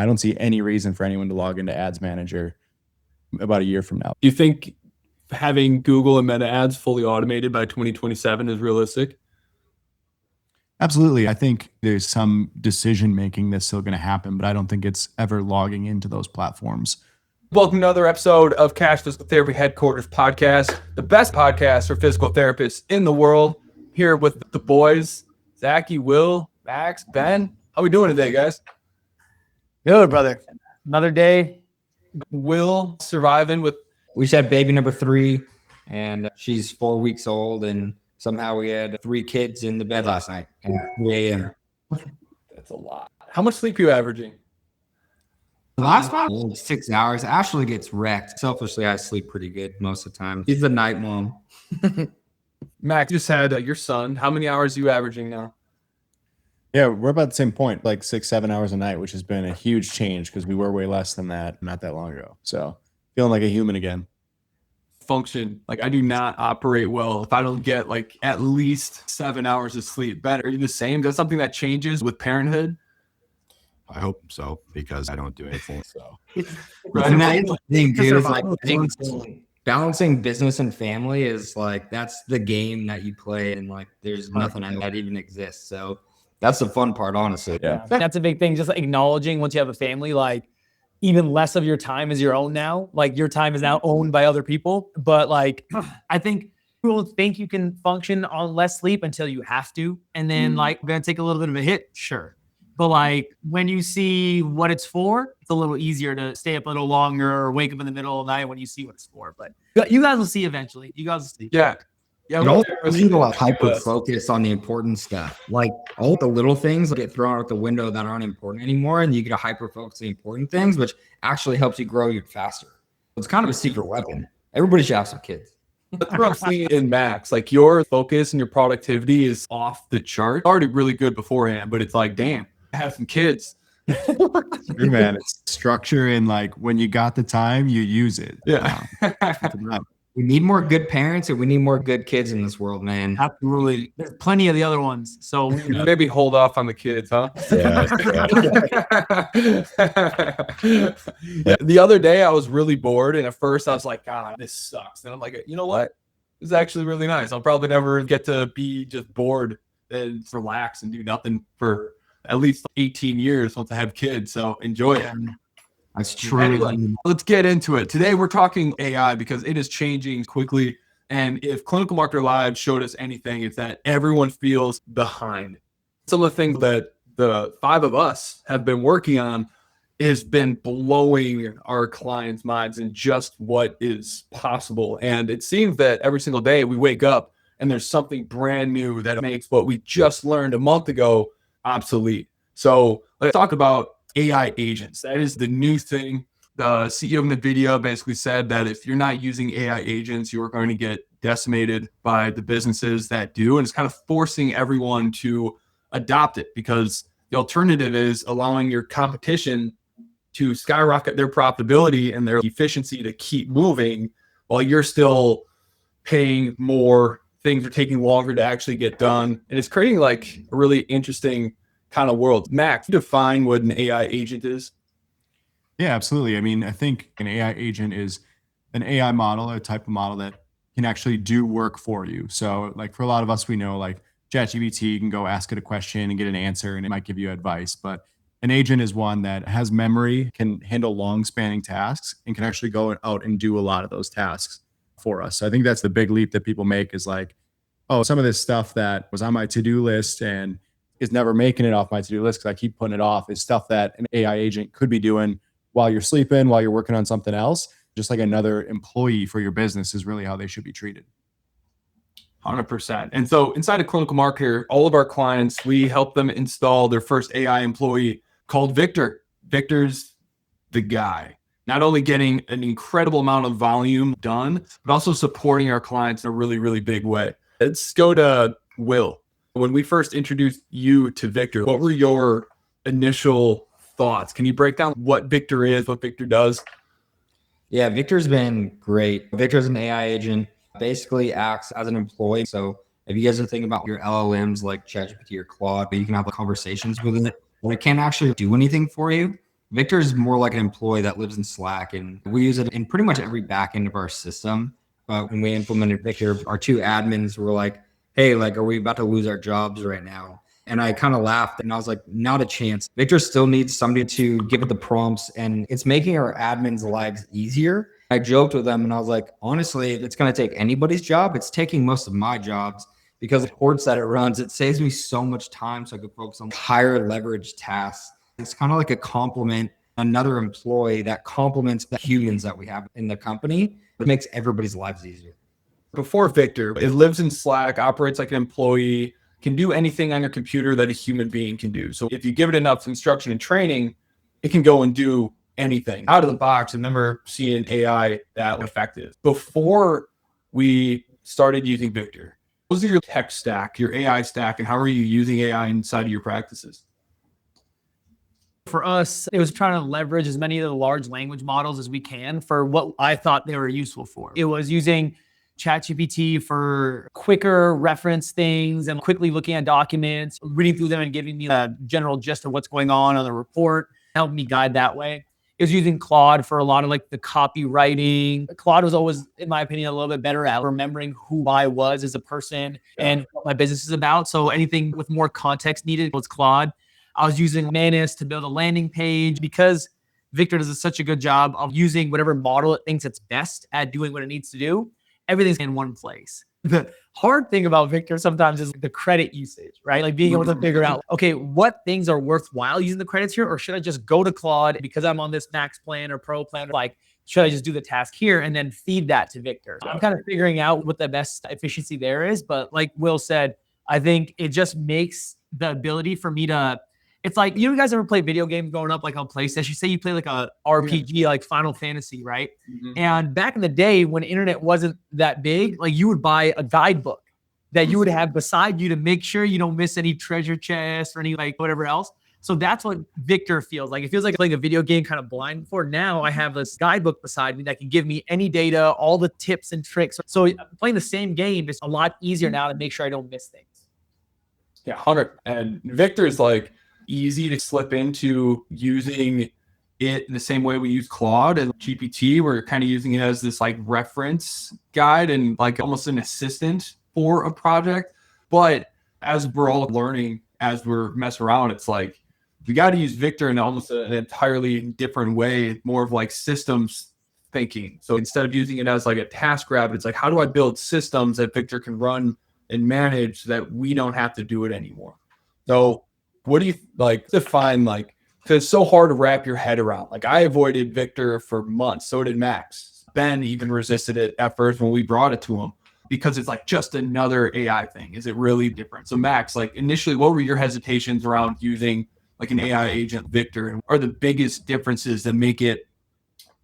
I don't see any reason for anyone to log into Ads Manager about a year from now. Do you think having Google and Meta ads fully automated by 2027 is realistic? Absolutely. I think there's some decision making that's still going to happen, but I don't think it's ever logging into those platforms. Welcome to another episode of Cash Physical Therapy Headquarters Podcast, the best podcast for physical therapists in the world. Here with the boys, Zacky, Will, Max, Ben. How we doing today, guys? Good, brother. Another day. Will surviving with. We just had baby number 3, and she's 4 weeks old, and somehow we had 3 kids in the bed last night at 3 a.m. That's a lot. How much sleep are you averaging? The last one, 6 hours. Ashley gets wrecked. Selfishly, I sleep pretty good most of the time. She's the night mom. Max, you just had your son. How many hours are you averaging now? Yeah, we're about the same point, like 6-7 hours a night, which has been a huge change because we were way less than that not that long ago. So feeling like a human again. Function. Like I do not operate well if I don't get like at least 7 hours of sleep. Ben, are you the same? Is that something that changes with parenthood? I hope so, because I don't do anything. So, Right. And that's the thing, dude. Is like balancing business and family is like that's the game that you play, and like there's nothing that even exists. So that's the fun part, honestly. Yeah. That's a big thing. Just like acknowledging once you have a family, like even less of your time is your own now. Like your time is now owned by other people. But like I think people think you can function on less sleep until you have to. And then like we're gonna take a little bit of a hit, sure. But like when you see what it's for, it's a little easier to stay up a little longer or wake up in the middle of the night when you see what it's for. But you guys will see eventually. You guys will see. Yeah. You don't need to hyper focus on the important stuff. Like all the little things get thrown out the window that aren't important anymore, and you get to hyper focus on the important things, which actually helps you grow even faster. It's kind of a secret weapon. Everybody should have some kids. That's what I'm seeing in Max. Like your focus and your productivity is off the chart. Already really good beforehand, but it's like, damn, I have some kids. True, man. It's structure, and like when you got the time, you use it. Yeah. We need more good parents, and we need more good kids in this world, man. Absolutely. There's plenty of the other ones. So Maybe hold off on the kids, huh? yeah. The other day I was really bored, and at first I was like, God, this sucks. And I'm like, you know what? This is actually really nice. I'll probably never get to be just bored and relax and do nothing for at least 18 years once I have kids. So enjoy it. That's true. Anyway, let's get into it. Today we're talking AI because it is changing quickly. And if Clinical Marketer Live showed us anything, it's that everyone feels behind. Some of the things that the 5 of us have been working on has been blowing our clients' minds in just what is possible. And it seems that every single day we wake up and there's something brand new that makes what we just learned a month ago obsolete. So let's talk about AI agents. That is the new thing. The CEO of NVIDIA basically said that if you're not using AI agents, you're going to get decimated by the businesses that do. And it's kind of forcing everyone to adopt it because the alternative is allowing your competition to skyrocket their profitability and their efficiency to keep moving while you're still paying more. Things are taking longer to actually get done. And it's creating like a really interesting kind of world. Max, define what an AI agent is. Yeah, absolutely. I mean, I think an AI agent is an AI model, a type of model that can actually do work for you. So like for a lot of us, we know like ChatGPT, you can go ask it a question and get an answer and it might give you advice. But an agent is one that has memory, can handle long spanning tasks, and can actually go out and do a lot of those tasks for us. So I think that's the big leap that people make is like, oh, some of this stuff that was on my to-do list and is never making it off my to-do list because I keep putting it off is stuff that an AI agent could be doing while you're sleeping, while you're working on something else. Just like another employee for your business is really how they should be treated. 100%. And so inside of Clinical Marketer, all of our clients, we help them install their first AI employee called Viktor. Viktor's the guy. Not only getting an incredible amount of volume done, but also supporting our clients in a really, really big way. Let's go to Will. When we first introduced you to Viktor, what were your initial thoughts? Can you break down what Viktor is, what Viktor does? Yeah, Viktor's been great. Viktor's an AI agent, basically acts as an employee. So if you guys are thinking about your LLMs like ChatGPT or Claude, you can have conversations with it, but it can't actually do anything for you. Victor is more like an employee that lives in Slack, and we use it in pretty much every back end of our system. But when we implemented Victor, our two admins were like, hey, like, are we about to lose our jobs right now? And I kind of laughed and I was like, not a chance. Victor still needs somebody to give it the prompts, and it's making our admins' lives easier. I joked with them and I was like, honestly, if it's going to take anybody's job, it's taking most of my jobs, because the reports that it runs, it saves me so much time so I could focus on higher leverage tasks. It's kind of like a compliment, another employee that complements the humans that we have in the company. It makes everybody's lives easier. Before Victor, it lives in Slack, operates like an employee, can do anything on your computer that a human being can do. So if you give it enough instruction and training, it can go and do anything out of the box. I've never seen AI that effective. Before we started using Victor, what was your tech stack, your AI stack, and how are you using AI inside of your practices? For us, it was trying to leverage as many of the large language models as we can for what I thought they were useful for. It was using ChatGPT for quicker reference things and quickly looking at documents, reading through them and giving me a general gist of what's going on the report, helped me guide that way. It was using Claude for a lot of like the copywriting. Claude was always, in my opinion, a little bit better at remembering who I was as a person and what my business is about. So anything with more context needed was Claude. I was using Manus to build a landing page because Victor does such a good job of using whatever model it thinks it's best at doing what it needs to do. Everything's in one place. The hard thing about Victor sometimes is the credit usage, right? Like being able to figure out, okay, what things are worthwhile using the credits here, or should I just go to Claude because I'm on this max plan or pro plan? Like, should I just do the task here and then feed that to Victor? So I'm kind of figuring out what the best efficiency there is. But like Will said, I think it just makes the ability for me to, it's like, you guys ever play video games growing up, like on PlayStation? Say you play like a RPG, like Final Fantasy, right? Mm-hmm. And back in the day when internet wasn't that big, like you would buy a guidebook that you would have beside you to make sure you don't miss any treasure chests or any like whatever else. So that's what Victor feels like. It feels like playing a video game kind of blind before. Now I have this guidebook beside me that can give me any data, all the tips and tricks. So playing the same game is a lot easier now to make sure I don't miss things. Yeah, 100. And Victor is like, easy to slip into using it in the same way we use Claude and GPT. We're kind of using it as this like reference guide and like almost an assistant for a project. But as we're all learning, as we're messing around, it's like we got to use Victor in almost an entirely different way, more of like systems thinking. So instead of using it as like a task grab, it's like, how do I build systems that Victor can run and manage so that we don't have to do it anymore? So what do you like define like, because it's so hard to wrap your head around. Like I avoided Victor for months. So did Max. Ben even resisted it at first when we brought it to him because it's like just another AI thing. Is it really different? So Max, like initially, what were your hesitations around using like an AI agent Victor? And are the biggest differences that make it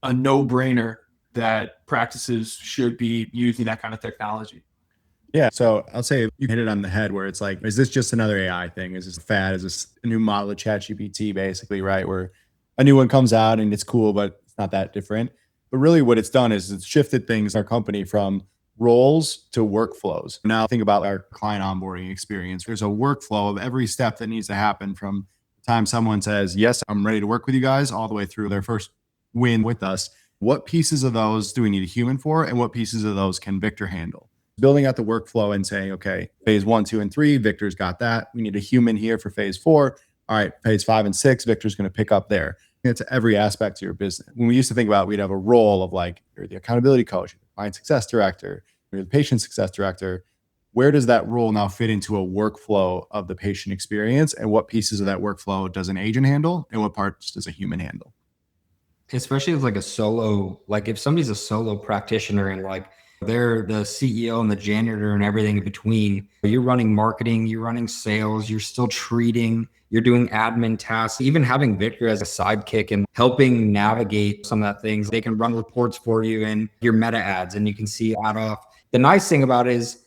a no-brainer that practices should be using that kind of technology? Yeah. So I'll say you hit it on the head where it's like, is this just another AI thing? Is this a fad? Is this a new model of ChatGPT basically, right? Where a new one comes out and it's cool, but it's not that different. But really what it's done is it's shifted things, our company, from roles to workflows. Now think about our client onboarding experience. There's a workflow of every step that needs to happen from the time someone says, yes, I'm ready to work with you guys, all the way through their first win with us. What pieces of those do we need a human for? And what pieces of those can Victor handle? Building out the workflow and saying, okay, phase 1, 2, and 3, Victor's got that. We need a human here for phase 4. All right, phase 5 and 6, Victor's going to pick up there. It's every aspect of your business. When we used to think about, we'd have a role of like, you're the accountability coach, you're the client success director, you're the patient success director. Where does that role now fit into a workflow of the patient experience? And what pieces of that workflow does an agent handle? And what parts does a human handle? Especially as like a solo, like if somebody's a solo practitioner and like they're the CEO and the janitor and everything in between. You're running marketing, you're running sales, you're still treating, you're doing admin tasks, even having Victor as a sidekick and helping navigate some of that things. They can run reports for you and your meta ads and you can see ad off. The nice thing about it is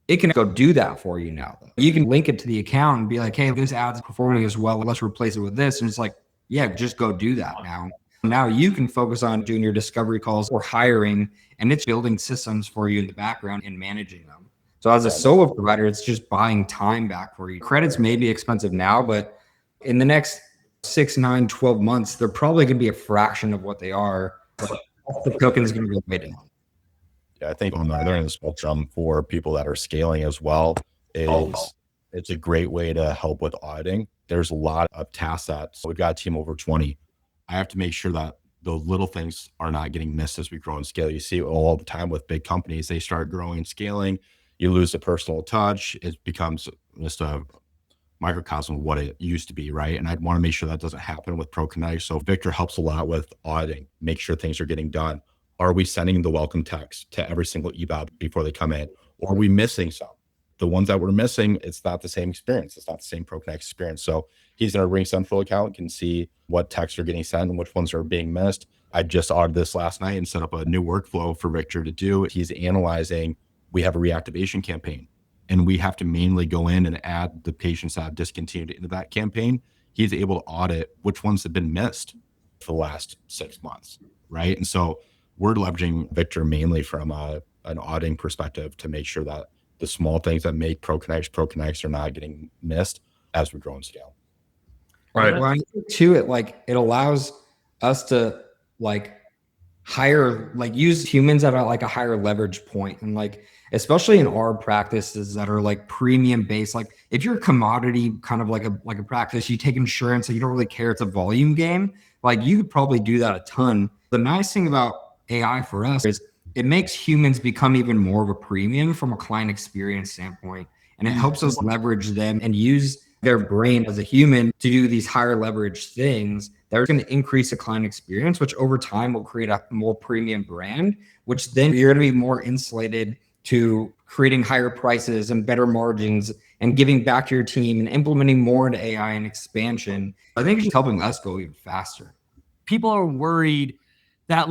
it can go do that for you now. You can link it to the account and be like, hey, this ad's performing as well. Let's replace it with this. And it's like, yeah, just go do that now. Now you can focus on doing your discovery calls or hiring, and it's building systems for you in the background and managing them. So as a solo provider, it's just buying time back for you. Credits may be expensive now, but in the next 6, 9, 12 months, they're probably going to be a fraction of what they are. But the token is going to go way down. Yeah, I think on the other end of the spectrum for people that are scaling as well is it's a great way to help with auditing. There's a lot of tasks that we've got a team over 20. I have to make sure that the little things are not getting missed as we grow and scale. You see all the time with big companies, they start growing and scaling. You lose the personal touch. It becomes just a microcosm of what it used to be, right? And I'd want to make sure that doesn't happen with ProConnect. So Viktor helps a lot with auditing, make sure things are getting done. Are we sending the welcome text to every single eval before they come in? Or are we missing some? The ones that we're missing, it's not the same experience. It's not the same ProConnect experience. So he's in a Ring Central account, can see what texts are getting sent and which ones are being missed. I just audited this last night and set up a new workflow for Viktor to do. He's analyzing, we have a reactivation campaign, and we have to manually go in and add the patients that have discontinued into that campaign. He's able to audit which ones have been missed for the last 6 months, right? And so we're leveraging Viktor mainly from an auditing perspective to make sure that the small things that make ProConnects are not getting missed as we grow and scale. Right. Well, I think too, it allows us to use humans at a higher leverage point. And especially in our practices that are premium based, if you're a commodity kind of like a practice, you take insurance and you don't really care, it's a volume game. You could probably do that a ton. The nice thing about AI for us is it makes humans become even more of a premium from a client experience standpoint. And it helps us leverage them and use their brain as a human to do these higher leverage things that are going to increase the client experience, which over time will create a more premium brand, which then you're going to be more insulated to creating higher prices and better margins and giving back to your team and implementing more into AI and expansion. I think it's just helping us go even faster. People are worried that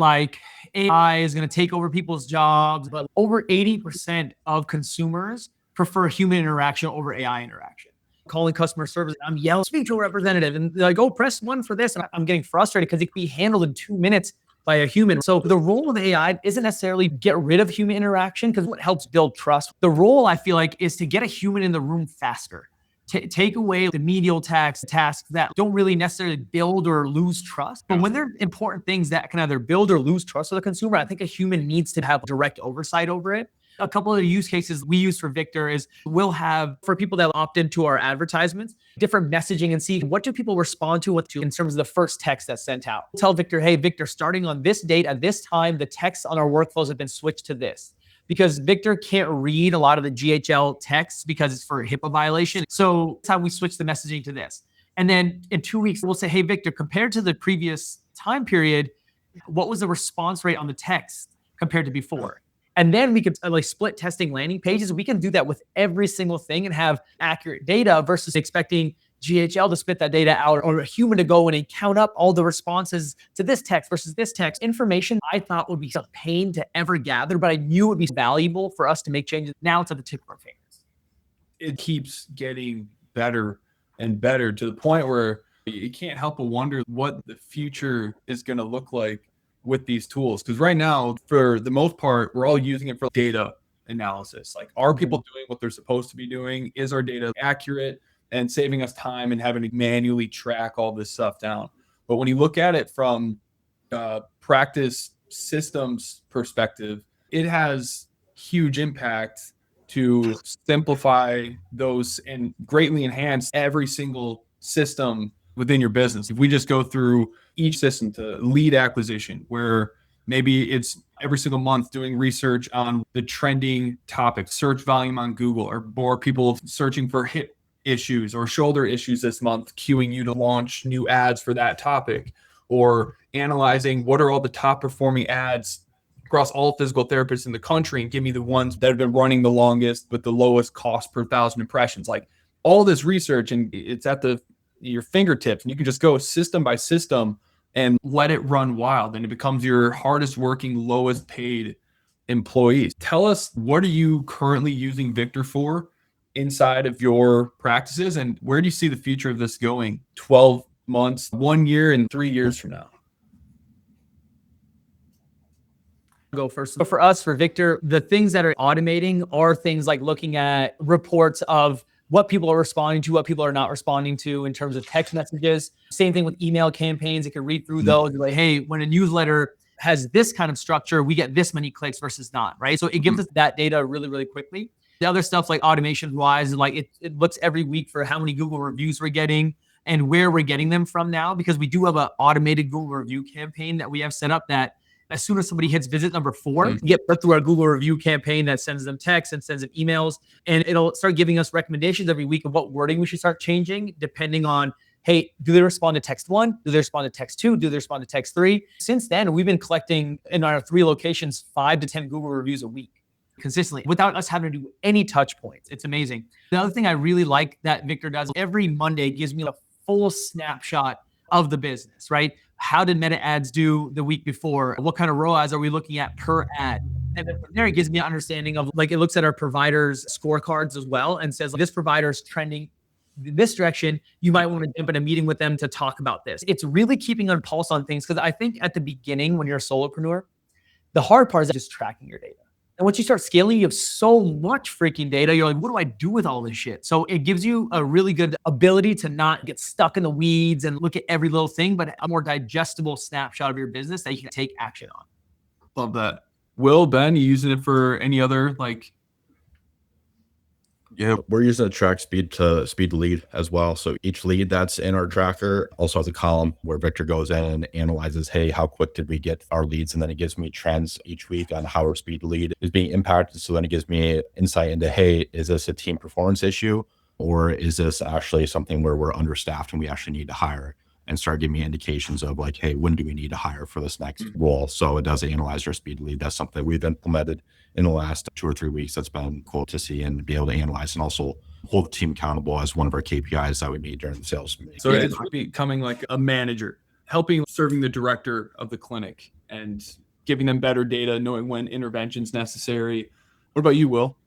AI is going to take over people's jobs, but over 80% of consumers prefer human interaction over AI interaction. Calling customer service, I'm yelling, speak to a representative, and they're like, oh, press 1 for this. And I'm getting frustrated because it can be handled in 2 minutes by a human. So the role of AI isn't necessarily get rid of human interaction, because what helps build trust. The role, I feel like, is to get a human in the room faster. Take away the medial tasks that don't really necessarily build or lose trust. But when they're important things that can either build or lose trust of the consumer, I think a human needs to have direct oversight over it. A couple of the use cases we use for Viktor is we'll have, for people that opt into our advertisements, different messaging and see what do people respond to in terms of the first text that's sent out. Tell Viktor, hey, Viktor, starting on this date at this time, the texts on our workflows have been switched to this. Because Viktor can't read a lot of the GHL texts because it's for a HIPAA violation. So that's how we switch the messaging to this. And then in 2 weeks, we'll say, hey, Viktor, compared to the previous time period, what was the response rate on the text compared to before? And then we could split testing landing pages. We can do that with every single thing and have accurate data versus expecting GHL to spit that data out or a human to go in and count up all the responses to this text versus this text. Information I thought would be a pain to ever gather, but I knew it would be valuable for us to make changes. Now it's at the tip of our fingers. It keeps getting better and better to the point where you can't help but wonder what the future is going to look like with these tools. Because right now, for the most part, we're all using it for data analysis. Are people doing what they're supposed to be doing? Is our data accurate? And saving us time and having to manually track all this stuff down. But when you look at it from practice systems perspective, it has huge impact to simplify those and greatly enhance every single system within your business. If we just go through each system to lead acquisition, where maybe it's every single month doing research on the trending topics, search volume on Google, or more people searching for hip issues or shoulder issues this month, queuing you to launch new ads for that topic, or analyzing what are all the top performing ads across all physical therapists in the country and give me the ones that have been running the longest with the lowest cost per 1,000 impressions. All this research, and it's at your fingertips, and you can just go system by system and let it run wild, and it becomes your hardest working, lowest paid employees. Tell us, what are you currently using Viktor for inside of your practices, and where do you see the future of this going 12 months, 1 year, and 3 years from now? Go first. So for us, for Viktor, the things that are automating are things like looking at reports of what people are responding to, what people are not responding to in terms of text messages. Same thing with email campaigns. It can read through those and be like, hey, when a newsletter has this kind of structure, we get this many clicks versus not, right? So it gives us that data really, really quickly. The other stuff like automation wise, like it looks every week for how many Google reviews we're getting and where we're getting them from now, because we do have an automated Google review campaign that we have set up that as soon as somebody hits visit number 4, you get put through our Google review campaign that sends them texts and sends them emails, and it'll start giving us recommendations every week of what wording we should start changing depending on, hey, do they respond to text 1? Do they respond to text 2? Do they respond to text 3? Since then, we've been collecting in our 3 locations 5 to 10 Google reviews a week consistently without us having to do any touch points. It's amazing. The other thing I really like that Viktor does, every Monday gives me a full snapshot of the business, right? How did meta ads do the week before? What kind of ROAS are we looking at per ad? And then from there, it gives me an understanding of, like, it looks at our providers' scorecards as well and says, this provider is trending in this direction. You might want to jump in a meeting with them to talk about this. It's really keeping a pulse on things, because I think at the beginning, when you're a solopreneur, the hard part is just tracking your data. And once you start scaling, you have so much freaking data. You're like, what do I do with all this shit? So it gives you a really good ability to not get stuck in the weeds and look at every little thing, but a more digestible snapshot of your business that you can take action on. Love that. Will, Ben, you using it for any other like? Yeah, we're using a track speed to lead as well. So each lead that's in our tracker also has a column where Viktor goes in and analyzes, hey, how quick did we get our leads? And then it gives me trends each week on how our speed lead is being impacted. So then it gives me insight into, hey, is this a team performance issue? Or is this actually something where we're understaffed and we actually need to hire? And start giving me indications of like, hey, when do we need to hire for this next role? So it does analyze your speed lead. That's something we've implemented in the last 2 or 3 weeks. That's been cool to see and be able to analyze and also hold the team accountable as one of our KPIs that we meet during the sales meeting. So it's becoming like a manager, helping serving the director of the clinic and giving them better data, knowing when intervention's necessary. What about you, Will?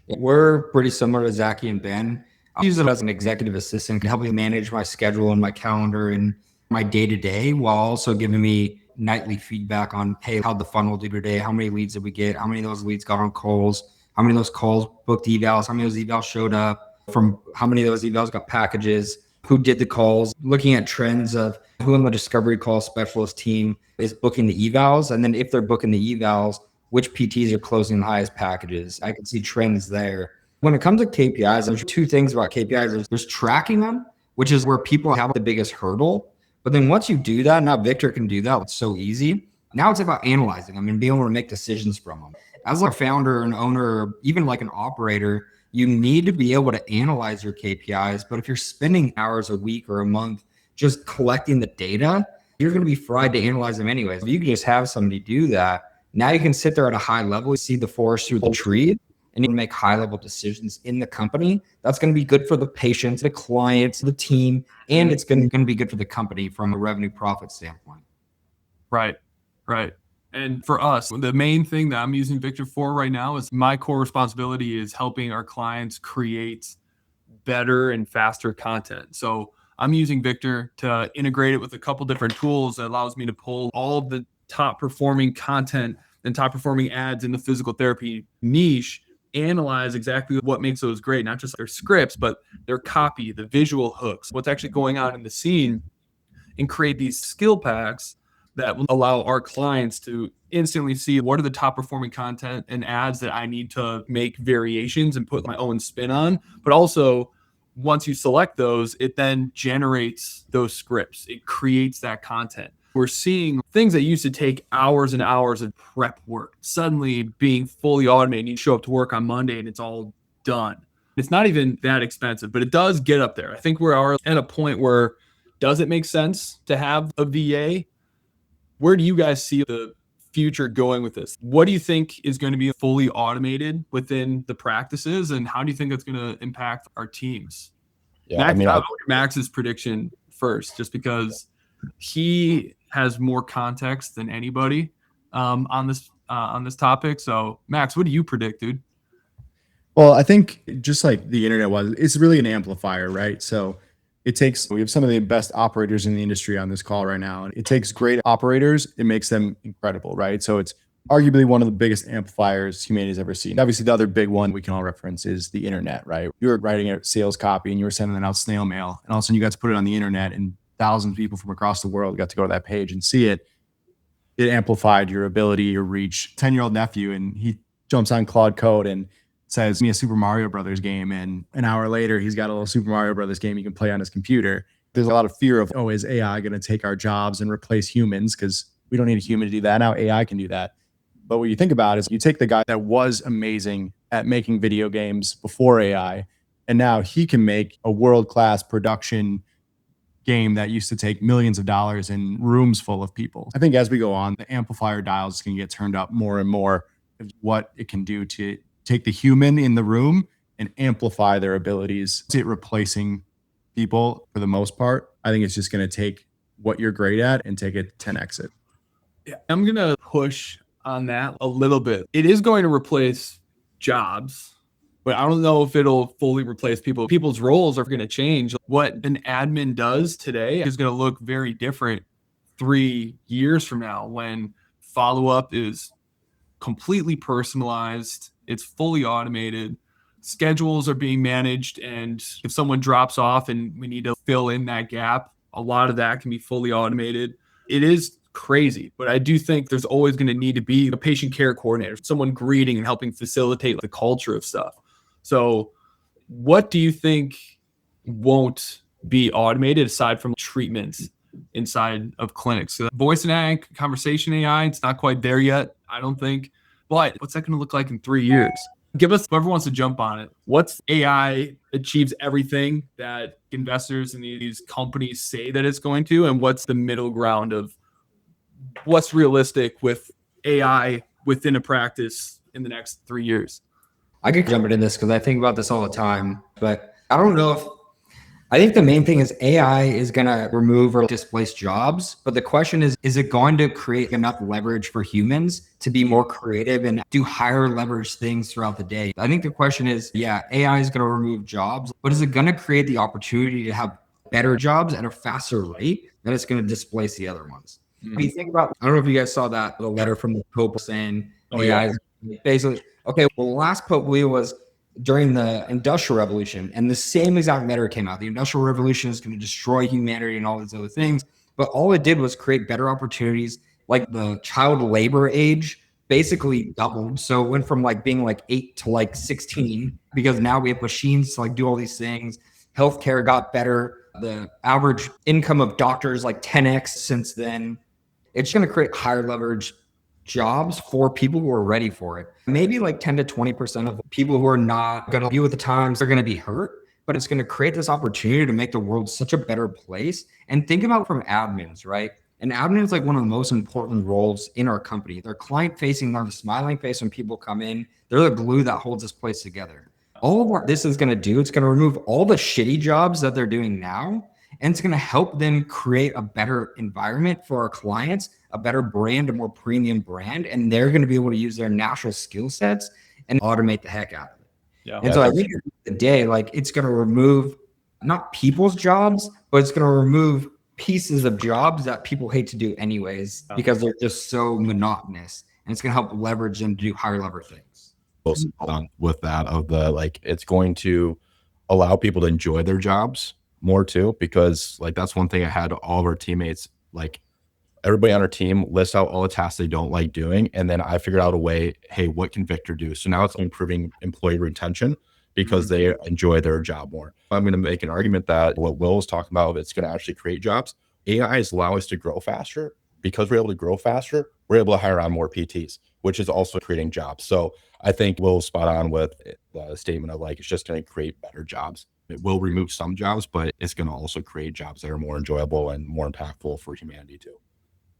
We're pretty similar to Zacky and Ben. I use it as an executive assistant, helping manage my schedule and my calendar and my day-to-day, while also giving me nightly feedback on, hey, how'd the funnel do today? How many leads did we get? How many of those leads got on calls? How many of those calls booked evals? How many of those evals showed up? From how many of those evals got packages? Who did the calls? Looking at trends of who in the discovery call specialist team is booking the evals. And then if they're booking the evals, which PTs are closing the highest packages? I can see trends there. When it comes to KPIs, there's 2 things about KPIs. There's tracking them, which is where people have the biggest hurdle. But then once you do that, now Viktor can do that. It's so easy. Now it's about analyzing them and being able to make decisions from them. As a founder and owner, or even like an operator, you need to be able to analyze your KPIs. But if you're spending hours a week or a month just collecting the data, you're going to be fried to analyze them anyways. If you can just have somebody do that, now you can sit there at a high level, see the forest through the trees, and you can make high-level decisions in the company. That's going to be good for the patients, the clients, the team, and it's going to be good for the company from a revenue profit standpoint. Right. And for us, the main thing that I'm using Viktor for right now is my core responsibility is helping our clients create better and faster content. So I'm using Viktor to integrate it with a couple different tools that allows me to pull all of the top performing content and top performing ads in the physical therapy niche, analyze exactly what makes those great, not just their scripts, but their copy, the visual hooks, what's actually going on in the scene, and create these skill packs that will allow our clients to instantly see what are the top performing content and ads that I need to make variations and put my own spin on. But also, once you select those, it then generates those scripts. It creates that content. We're seeing things that used to take hours and hours of prep work suddenly being fully automated. You show up to work on Monday and it's all done. It's not even that expensive, but it does get up there. I think we are at a point where, does it make sense to have a VA? Where do you guys see the future going with this? What do you think is going to be fully automated within the practices, and how do you think that's going to impact our teams? Yeah, Max, I mean, I'll look at Max's prediction first, just because he has more context than anybody on this topic. So, Max, what do you predict, dude? Well, I think just like the internet was, it's really an amplifier, right? So we have some of the best operators in the industry on this call right now. And it takes great operators. It makes them incredible, right? So it's arguably one of the biggest amplifiers humanity's ever seen. Obviously, the other big one we can all reference is the internet, right? You were writing a sales copy and you were sending it out snail mail, and all of a sudden you got to put it on the internet, and thousands of people from across the world got to go to that page and see it. It amplified your ability, your reach. 10-year-old nephew, and he jumps on Claude Code and says, me a Super Mario Brothers game. And an hour later, he's got a little Super Mario Brothers game he can play on his computer. There's a lot of fear of, oh, is AI going to take our jobs and replace humans? Because we don't need a human to do that. Now AI can do that. But what you think about is you take the guy that was amazing at making video games before AI, and now he can make a world-class production game that used to take millions of dollars in rooms full of people. I think as we go on, the amplifier dials can get turned up more and more of what it can do to take the human in the room and amplify their abilities. It's it replacing people for the most part. I think it's just going to take what you're great at and take it 10x it. Yeah, I'm going to push on that a little bit. It is going to replace jobs, but I don't know if it'll fully replace people. People's roles are going to change. What an admin does today is going to look very different 3 years from now when follow-up is completely personalized. It's fully automated. Schedules are being managed. And if someone drops off and we need to fill in that gap, a lot of that can be fully automated. It is crazy, but I do think there's always going to need to be a patient care coordinator, someone greeting and helping facilitate the culture of stuff. So what do you think won't be automated aside from treatments inside of clinics? So voice and AI, conversation AI, it's not quite there yet, I don't think. But what's that going to look like in 3 years? Give us, whoever wants to jump on it. What's AI achieves everything that investors in these companies say that it's going to, and what's the middle ground of what's realistic with AI within a practice in the next 3 years? I could jump into this because I think about this all the time, but I don't know if I think the main thing is AI is going to remove or displace jobs. But the question is it going to create enough leverage for humans to be more creative and do higher leverage things throughout the day? I think the question is, yeah, AI is going to remove jobs, but is it going to create the opportunity to have better jobs at a faster rate that it's going to displace the other ones? When you think about, I don't know if you guys saw that little letter from the Pope saying AI is basically, okay, well, the last Pope Leo was during the Industrial Revolution, and the same exact letter came out. The Industrial Revolution is going to destroy humanity and all these other things, but all it did was create better opportunities. Like the child labor age basically doubled. So it went from like being like 8 to like 16, because now we have machines to like do all these things. Healthcare got better. The average income of doctors like 10x since then. It's going to create higher leverage jobs for people who are ready for it. Maybe like 10 to 20% of people who are not going to be with the times are going to be hurt, but it's going to create this opportunity to make the world such a better place. And think about from admins, right? And admin is like one of the most important roles in our company. They're client facing, they're the smiling face when people come in. They're the glue that holds this place together. All of what this is going to do, it's going to remove all the shitty jobs that they're doing now. And it's going to help them create a better environment for our clients, a better brand, a more premium brand. And they're going to be able to use their natural skill sets and automate the heck out of it. Yeah. And so I think at the end of the day, like it's going to remove not people's jobs, but it's going to remove pieces of jobs that people hate to do anyways, because they're just so monotonous. And it's going to help leverage them to do higher level things. With that of the, like, it's going to allow people to enjoy their jobs more too, because like that's one thing I had all of our teammates, like everybody on our team lists out all the tasks they don't like doing, and then I figured out a way, hey, what can Viktor do? So now it's improving employee retention because they enjoy their job more. I'm going to make an argument that what Will was talking about, it's going to actually create jobs. AI is allowing us to grow faster. Because we're able to grow faster, we're able to hire on more PTs, which is also creating jobs. So I think Will's spot on with the statement of like, it's just going to create better jobs. It will remove some jobs, but it's going to also create jobs that are more enjoyable and more impactful for humanity too.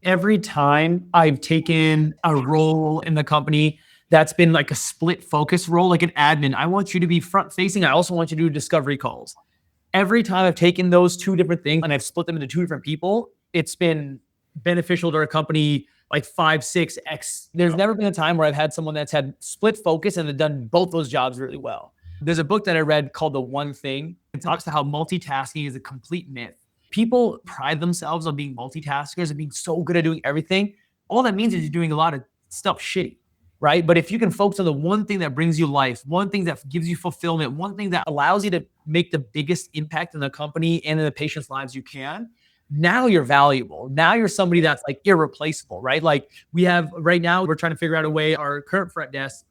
Every time I've taken a role in the company that's been like a split focus role, like an admin, I want you to be front facing. I also want you to do discovery calls. Every time I've taken those two different things and I've split them into two different people, it's been beneficial to our company like 5, 6x. There's never been a time where I've had someone that's had split focus and have done both those jobs really well. There's a book that I read called The One Thing. It talks to how multitasking is a complete myth. People pride themselves on being multitaskers and being so good at doing everything. All that means is you're doing a lot of stuff shitty, right? But if you can focus on the one thing that brings you life, one thing that gives you fulfillment, one thing that allows you to make the biggest impact in the company and in the patients' lives you can, now you're valuable. Now you're somebody that's like irreplaceable, right? Like we have right now, we're trying to figure out a way, our current front desk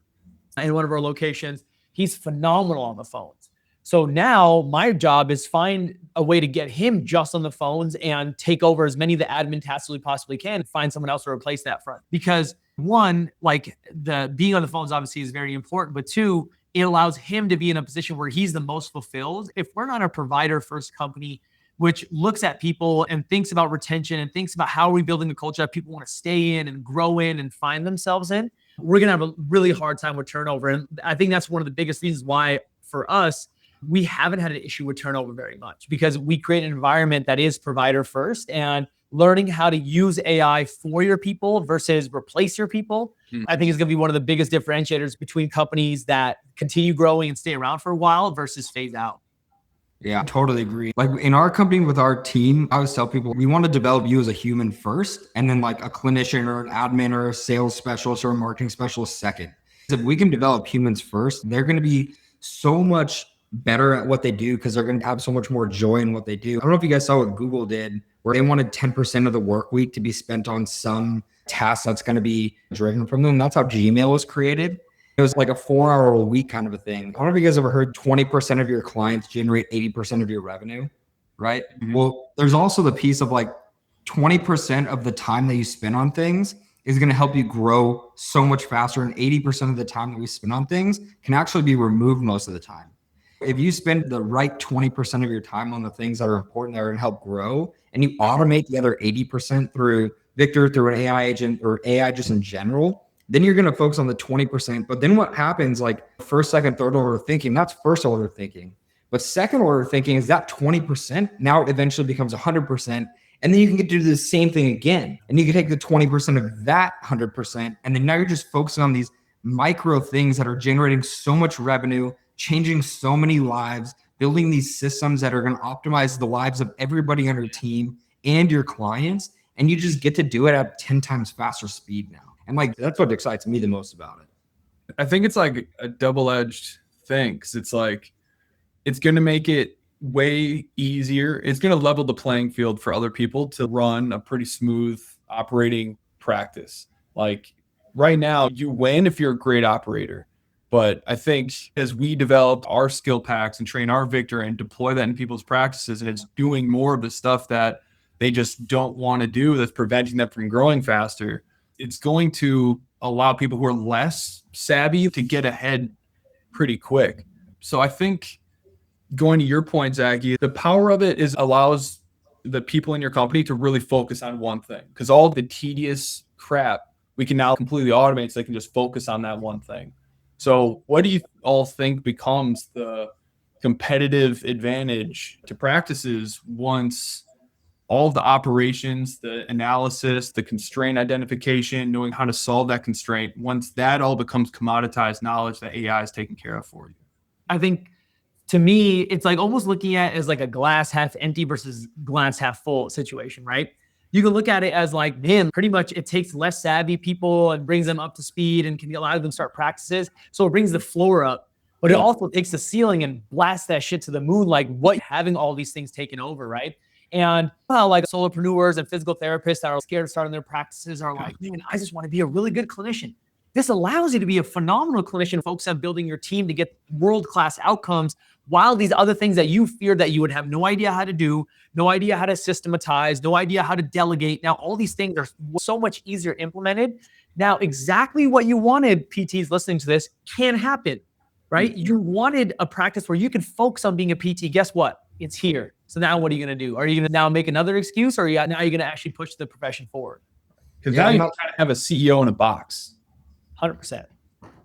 in one of our locations, he's phenomenal on the phones. So now my job is find a way to get him just on the phones and take over as many of the admin tasks as we possibly can and find someone else to replace that front. Because one, like the being on the phones obviously is very important, but two, it allows him to be in a position where he's the most fulfilled. If we're not a provider first company, which looks at people and thinks about retention and thinks about how are we building a culture that people want to stay in and grow in and find themselves in, we're going to have a really hard time with turnover. And I think that's one of the biggest reasons why for us, we haven't had an issue with turnover very much, because we create an environment that is provider first, and learning how to use AI for your people versus replace your people, I think is going to be one of the biggest differentiators between companies that continue growing and stay around for a while versus phase out. Yeah, I totally agree. Like in our company with our team, I always tell people we want to develop you as a human first, and then like a clinician or an admin or a sales specialist or a marketing specialist second. If we can develop humans first, they're going to be so much better at what they do because they're going to have so much more joy in what they do. I don't know if you guys saw what Google did, where they wanted 10% of the work week to be spent on some task that's going to be driven from them. That's how Gmail was created. It was like a 4-hour a week kind of a thing. I don't know if you guys ever heard 20% of your clients generate 80% of your revenue, right? Mm-hmm. Well, there's also the piece of like 20% of the time that you spend on things is going to help you grow so much faster. And 80% of the time that we spend on things can actually be removed most of the time. If you spend the right 20% of your time on the things that are important, that are going to help grow, and you automate the other 80% through Viktor, through an AI agent or AI just in general, then you're going to focus on the 20%. But then what happens, like first, second, third order thinking, that's first order thinking. But second order thinking is that 20% now eventually becomes 100%. And then you can get to do the same thing again. And you can take the 20% of that 100%. And then now you're just focusing on these micro things that are generating so much revenue, changing so many lives, building these systems that are going to optimize the lives of everybody on your team and your clients. And you just get to do it at 10 times faster speed now. And like, that's what excites me the most about it. I think it's like a double-edged thing, because it's like, it's going to make it way easier. It's going to level the playing field for other people to run a pretty smooth operating practice. Like right now, you win if you're a great operator. But I think as we develop our skill packs and train our Viktor and deploy that in people's practices, and it's doing more of the stuff that they just don't want to do, that's preventing them from growing faster, it's going to allow people who are less savvy to get ahead pretty quick. So I think, going to your point, Zacky, the power of it is allows the people in your company to really focus on one thing, because all the tedious crap we can now completely automate, so they can just focus on that one thing. So what do you all think becomes the competitive advantage to practices once all of the operations, the analysis, the constraint identification, knowing how to solve that constraint, once that all becomes commoditized knowledge that AI is taking care of for you? I think, to me, it's like almost looking at it as like a glass half empty versus glass half full situation, right? You can look at it as like, man, pretty much it takes less savvy people and brings them up to speed and can allow them to start practices. So it brings the floor up, but it also takes the ceiling and blasts that shit to the moon. Like what having all these things taken over, right? And like solopreneurs and physical therapists that are scared of starting their practices are like, man, I just want to be a really good clinician. This allows you to be a phenomenal clinician, focus on building your team to get world-class outcomes, while these other things that you feared that you would have no idea how to do, no idea how to systematize, no idea how to delegate. Now, all these things are so much easier implemented. Now, exactly what you wanted, PTs listening to this, can happen, right? You wanted a practice where you could focus on being a PT. Guess what? It's here. So now what are you going to do? Are you going to now make another excuse, or now you're going to actually push the profession forward? Because now you kind of have a CEO in a box. 100%.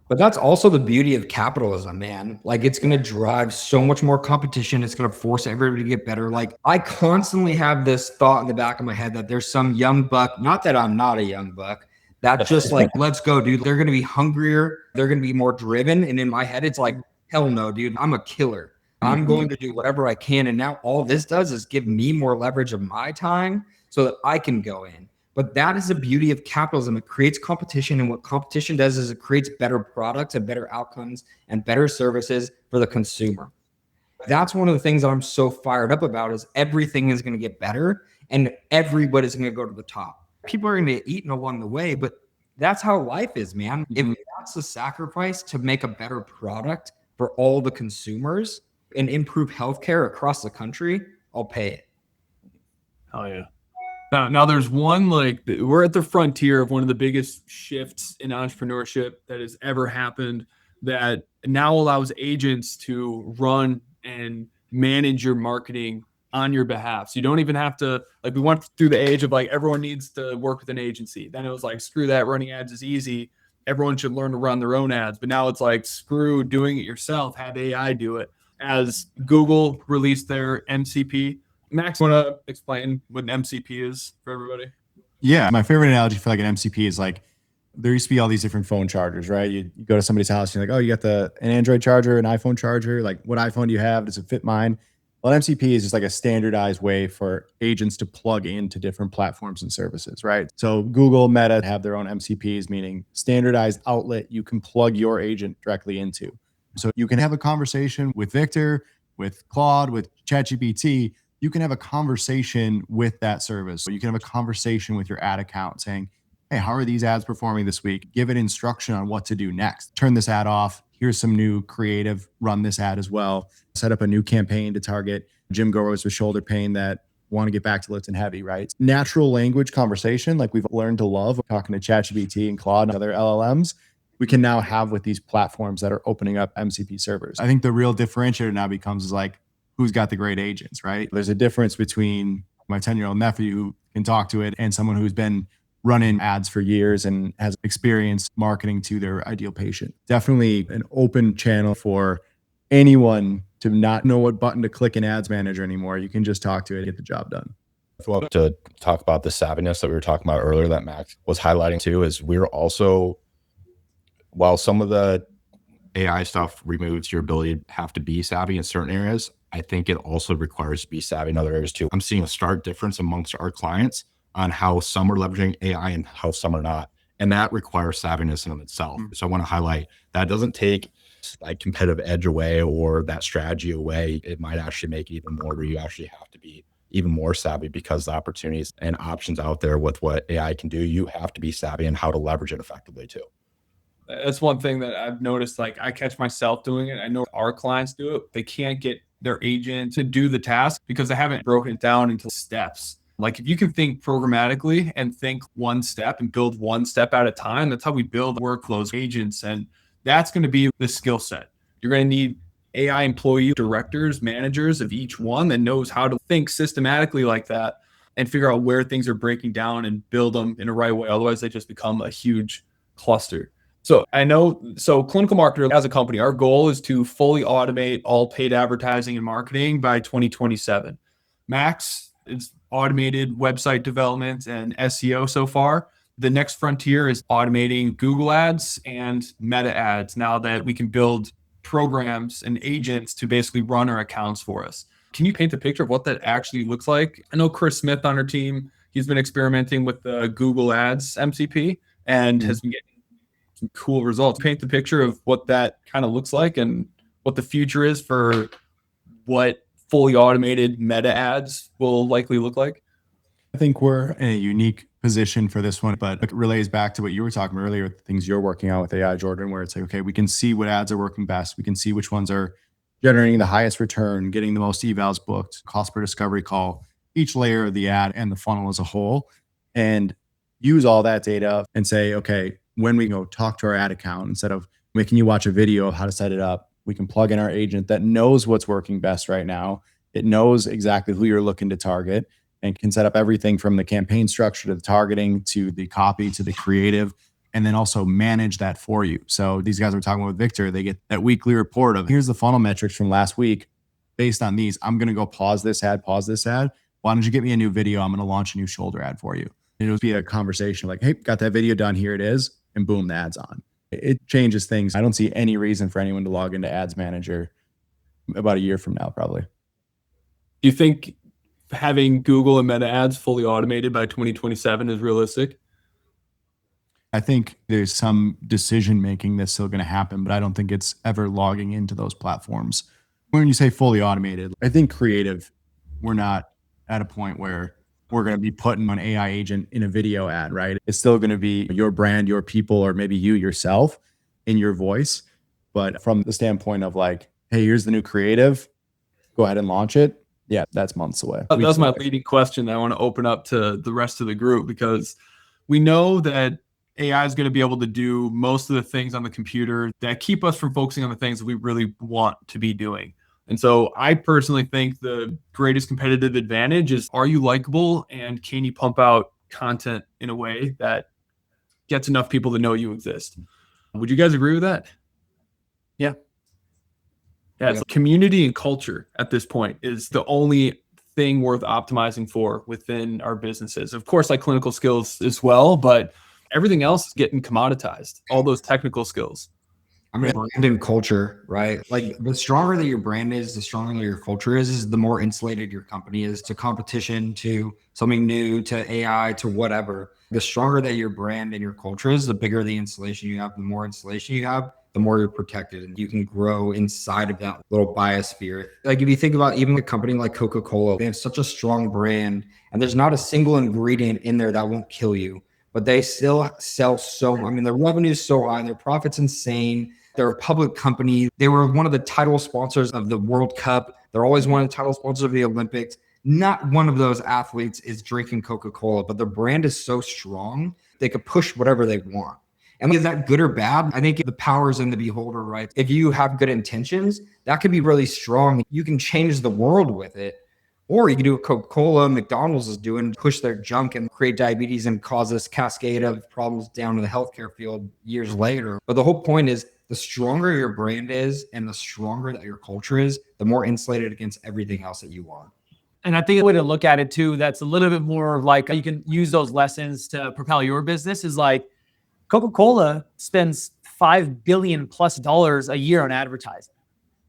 But that's also the beauty of capitalism, man. Like it's going to drive so much more competition. It's going to force everybody to get better. Like I constantly have this thought in the back of my head that there's some young buck, not that I'm not a young buck, that just like, let's go, dude. They're going to be hungrier. They're going to be more driven. And in my head, it's like, hell no, dude, I'm a killer. I'm going to do whatever I can. And now all this does is give me more leverage of my time so that I can go in. But that is the beauty of capitalism. It creates competition. And what competition does is it creates better products and better outcomes and better services for the consumer. That's one of the things I'm so fired up about is everything is going to get better and everybody's going to go to the top. People are going to get eaten along the way, but that's how life is, man. If that's the sacrifice to make a better product for all the consumers and improve healthcare across the country, I'll pay it. Oh yeah. Now there's one, like, we're at the frontier of one of the biggest shifts in entrepreneurship that has ever happened, that now allows agents to run and manage your marketing on your behalf. So you don't even have to, like, we went through the age of like everyone needs to work with an agency. Then it was like, screw that, running ads is easy. Everyone should learn to run their own ads. But now it's like, screw doing it yourself, have AI do it. As Google released their MCP, Max, want to explain what an MCP is for everybody? Yeah, my favorite analogy for like an MCP is like there used to be all these different phone chargers, right? You go to somebody's house, you're like, oh, you got an Android charger, an iPhone charger. Like, what iPhone do you have? Does it fit mine? Well, an MCP is just like a standardized way for agents to plug into different platforms and services, right? So Google, Meta have their own MCPs, meaning standardized outlet you can plug your agent directly into. So you can have a conversation with Viktor, with Claude, with ChatGPT. You can have a conversation with that service. So you can have a conversation with your ad account saying, hey, how are these ads performing this week? Give it instruction on what to do next. Turn this ad off. Here's some new creative. Run this ad as well. Set up a new campaign to target gym goers with shoulder pain that want to get back to lifting heavy, right? Natural language conversation, like we've learned to love talking to ChatGPT and Claude and other LLMs, we can now have with these platforms that are opening up MCP servers. I think the real differentiator now becomes is like, who's got the great agents, right? There's a difference between my 10-year-old nephew who can talk to it and someone who's been running ads for years and has experience marketing to their ideal patient. Definitely an open channel for anyone to not know what button to click in Ads Manager anymore. You can just talk to it and get the job done. To talk about the savviness that we were talking about earlier that Max was highlighting too, is we're also, while some of the AI stuff removes your ability to have to be savvy in certain areas, I think it also requires to be savvy in other areas too. I'm seeing a stark difference amongst our clients on how some are leveraging AI and how some are not. And that requires savviness in of itself. So I want to highlight that doesn't take like competitive edge away or that strategy away. It might actually make it even more where you actually have to be even more savvy because the opportunities and options out there with what AI can do, you have to be savvy in how to leverage it effectively too. That's one thing that I've noticed. Like, I catch myself doing it. I know our clients do it. They can't get their agent to do the task because they haven't broken it down into steps. Like, if you can think programmatically and think one step and build one step at a time, that's how we build workflows, agents. And that's going to be the skill set. You're going to need AI employee directors, managers of each one that knows how to think systematically like that and figure out where things are breaking down and build them in a right way. Otherwise, they just become a huge cluster. So I know, so Clinical Marketer as a company, our goal is to fully automate all paid advertising and marketing by 2027. Max is automated website development and SEO so far. The next frontier is automating Google ads and Meta ads now that we can build programs and agents to basically run our accounts for us. Can you paint a picture of what that actually looks like? I know Chris Smith on our team, he's been experimenting with the Google ads MCP and has been getting some cool results. Paint the picture of what that kind of looks like and what the future is for what fully automated Meta ads will likely look like. I think we're in a unique position for this one, but it relays back to what you were talking about earlier, the things you're working on with AI, Jordan, where it's like, okay, we can see what ads are working best. We can see which ones are generating the highest return, getting the most evals booked, cost per discovery call, each layer of the ad and the funnel as a whole, and use all that data and say, okay, when we go talk to our ad account, instead of making you watch a video of how to set it up, we can plug in our agent that knows what's working best right now. It knows exactly who you're looking to target and can set up everything from the campaign structure to the targeting to the copy to the creative, and then also manage that for you. So these guys were talking with Viktor, they get that weekly report of here's the funnel metrics from last week. Based on these, I'm going to go pause this ad. Why don't you get me a new video? I'm going to launch a new shoulder ad for you. And it'll be a conversation like, hey, got that video done. Here it is. And boom, the ad's on. It changes things. I don't see any reason for anyone to log into Ads Manager about a year from now, probably. Do you think having Google and Meta ads fully automated by 2027 is realistic? I think there's some decision making that's still going to happen, but I don't think it's ever logging into those platforms. When you say fully automated, I think creative, we're not at a point where we're going to be putting an AI agent in a video ad, right? It's still going to be your brand, your people, or maybe you yourself in your voice. But from the standpoint of like, hey, here's the new creative, go ahead and launch it. Yeah, that's months away. That's my leading question that I want to open up to the rest of the group, because we know that AI is going to be able to do most of the things on the computer that keep us from focusing on the things that we really want to be doing. And so I personally think the greatest competitive advantage is, are you likable and can you pump out content in a way that gets enough people to know you exist? Would you guys agree with that? Yeah. Yeah, it's community and culture at this point is the only thing worth optimizing for within our businesses. Of course, like clinical skills as well, but everything else is getting commoditized, all those technical skills. I mean, brand and culture, right? Like the stronger that your brand is, the stronger that your culture is the more insulated your company is to competition, to something new, to AI, to whatever. The stronger that your brand and your culture is, the bigger the insulation you have, the more insulation you have, the more you're protected and you can grow inside of that little biosphere. Like if you think about even a company like Coca-Cola, they have such a strong brand and there's not a single ingredient in there that won't kill you, but they still sell so, I mean, their revenue is so high, their profit's insane. They're a public company. They were one of the title sponsors of the World Cup. They're always one of the title sponsors of the Olympics. Not one of those athletes is drinking Coca-Cola, but their brand is so strong, they could push whatever they want. And is that good or bad? I think the power is in the beholder, right? If you have good intentions, that could be really strong. You can change the world with it. Or you can do what Coca-Cola, McDonald's is doing, push their junk and create diabetes and cause this cascade of problems down to the healthcare field years later. But the whole point is the stronger your brand is and the stronger that your culture is, the more insulated against everything else that you want. And I think the way to look at it too, that's a little bit more like you can use those lessons to propel your business is like Coca-Cola spends $5 billion plus a year on advertising,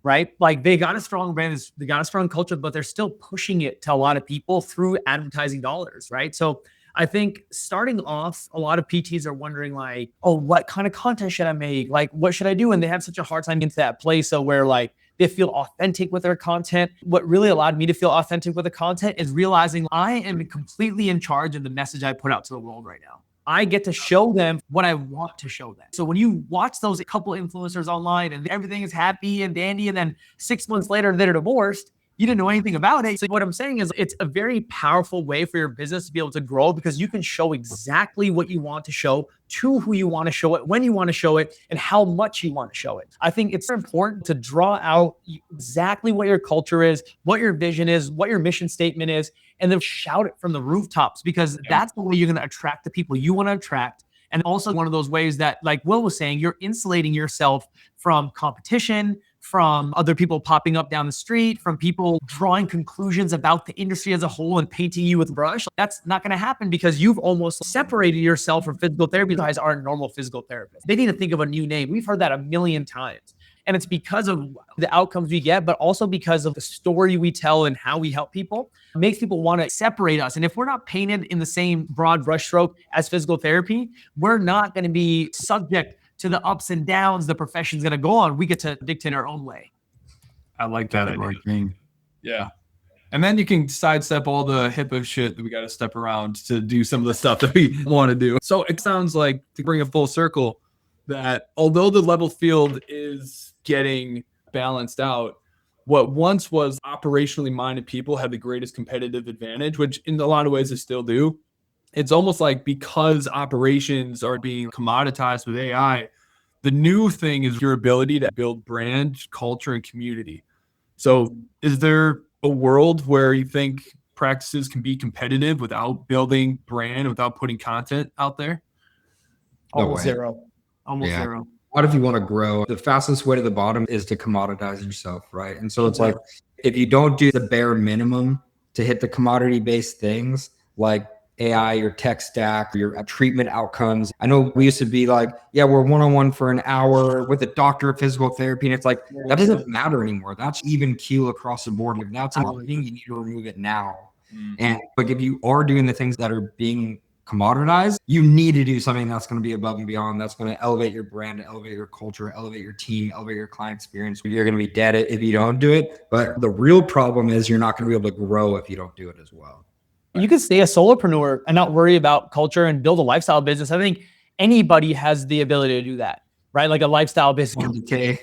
right? Like they got a strong brand, they got a strong culture, but they're still pushing it to a lot of people through advertising dollars, right? So I think starting off, a lot of PTs are wondering like, oh, what kind of content should I make? Like, what should I do? And they have such a hard time getting to that place. So where like they feel authentic with their content. What really allowed me to feel authentic with the content is realizing I am completely in charge of the message I put out to the world right now. I get to show them what I want to show them. So when you watch those couple influencers online and everything is happy and dandy, and then 6 months later they're divorced, you didn't know anything about it. So what I'm saying is it's a very powerful way for your business to be able to grow because you can show exactly what you want to show to who you want to show it, when you want to show it, and how much you want to show it. I think it's important to draw out exactly what your culture is, what your vision is, what your mission statement is, and then shout it from the rooftops because that's the way you're going to attract the people you want to attract. And also one of those ways that, like Will was saying, you're insulating yourself from competition, from other people popping up down the street, from people drawing conclusions about the industry as a whole and painting you with a brush. That's not going to happen because you've almost separated yourself from physical therapy. You guys aren't normal physical therapists. They need to think of a new name. We've heard that a million times. And it's because of the outcomes we get, but also because of the story we tell and how we help people. It makes people want to separate us. And if we're not painted in the same broad brushstroke as physical therapy, we're not going to be subject to the ups and downs the profession's going to go on. We get to dictate our own way. I like that idea. Yeah. And then you can sidestep all the HIPAA shit that we got to step around to do some of the stuff that we want to do. So it sounds like, to bring a full circle, that although the level field is getting balanced out, what once was operationally minded people had the greatest competitive advantage, which in a lot of ways they still do. It's almost like because operations are being commoditized with AI, the new thing is your ability to build brand, culture, and community. So is there a world where you think practices can be competitive without building brand, without putting content out there? Almost zero. Almost Yeah. zero. What if you want to grow? The fastest way to the bottom is to commoditize yourself, right? And so it's like, if you don't do the bare minimum to hit the commodity-based things like AI, your tech stack, your treatment outcomes. I know we used to be like, yeah, we're one-on-one for an hour with a doctor of physical therapy. And it's like, that doesn't matter anymore. That's even keel across the board. If that's marketing, you need to remove it now. And like if you are doing the things that are being commoditized, you need to do something that's going to be above and beyond. That's going to elevate your brand, elevate your culture, elevate your team, elevate your client experience. You're going to be dead if you don't do it. But the real problem is you're not going to be able to grow if you don't do it as well. You can stay a solopreneur and not worry about culture and build a lifestyle business. I think anybody has the ability to do that, right? Like a lifestyle business. 100K.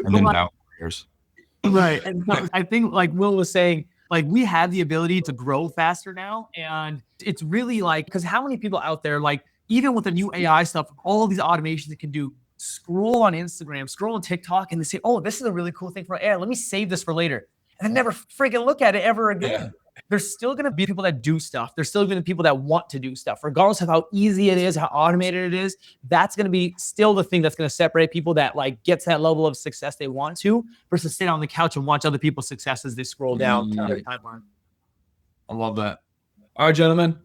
And then now years. Right. And so I think like Will was saying, like we have the ability to grow faster now. And it's really like, because how many people out there, like even with the new AI stuff, all these automations it can do, scroll on Instagram, scroll on TikTok, and they say, oh, this is a really cool thing for AI. Let me save this for later. And then never freaking look at it ever again. Yeah. There's still going to be people that do stuff. There's still going to be people that want to do stuff, regardless of how easy it is, how automated it is. That's going to be still the thing that's going to separate people that like gets that level of success they want to versus sit on the couch and watch other people's success as they scroll down their timeline. I love that. All right, gentlemen,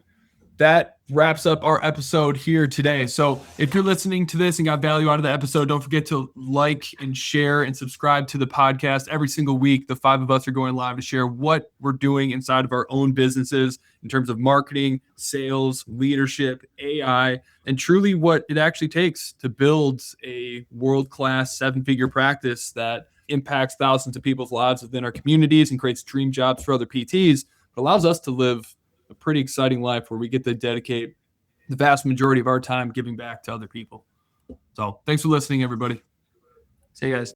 that wraps up our episode here today. So if you're listening to this and got value out of the episode, don't forget to like and share and subscribe to the podcast. Every single week, the 5 of us are going live to share what we're doing inside of our own businesses in terms of marketing, sales, leadership, AI, and truly what it actually takes to build a world-class 7-figure practice that impacts thousands of people's lives within our communities and creates dream jobs for other PTs, but allows us to live a pretty exciting life where we get to dedicate the vast majority of our time giving back to other people. So thanks for listening, everybody. See you guys.